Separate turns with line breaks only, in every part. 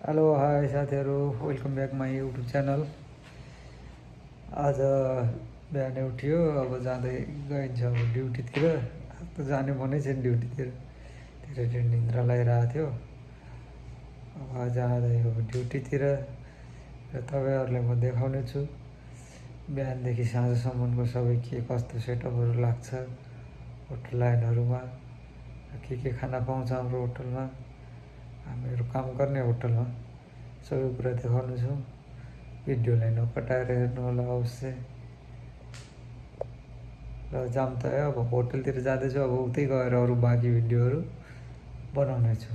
Hello hi साथीहरू, welcome back my YouTube channel. आज बिहानै उठ्यो, अब जाँदै गइन्छ अब ड्युटीतिर। त जाने मनै छैन ड्युटीतिर, धेरै निन्द्रा लगाइरहेको थियो। अब जाँदै अब ड्युटीतिर र तपाईँहरूलाई म देखाउने छु बिहानदेखि साँझसम्मको सबै के कस्तो सेटअपहरू लाग्छ होटल लाइनहरूमा, के खाना पाउँछ हाम्रो होटलमा, हामीहरू काम गर्ने होटलमा सबै कुरा देखाउनु छु। भिडियोलाई नकटाएर हेर्नु होला अवश्य। र जाम त अब होटलतिर जाँदैछु, अब उतै गएर अरू बाँकी भिडियोहरू बनाउने छु।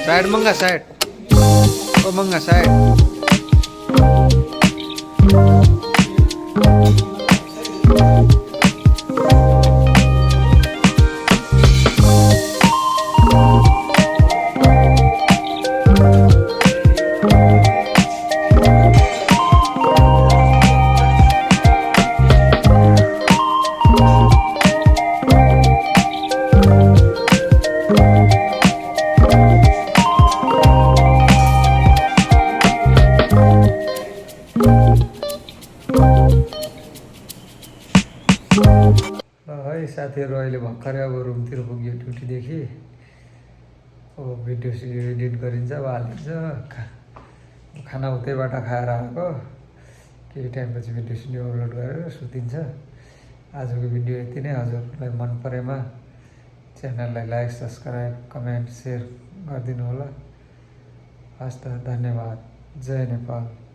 साइड मंगा साइड, ओ मंगा साइड। है साथीहरू, अहिले भर्खरै अब रुमतिर पुग्यो ड्युटीदेखि। अब भिडियो सिडियो एडिट गरिन्छ, अब हालिन्छ। खाना उतैबाट खाएर आएको, केही टाइमपछि भिडियो सिडियो अपलोड गरेर सुतिन्छ। आजको भिडियो यति नै। हजुरलाई मन परेमा च्यानललाई लाइक, सब्सक्राइब, कमेन्ट, सेयर गरिदिनु होला। हस् त, धन्यवाद। जय नेपाल।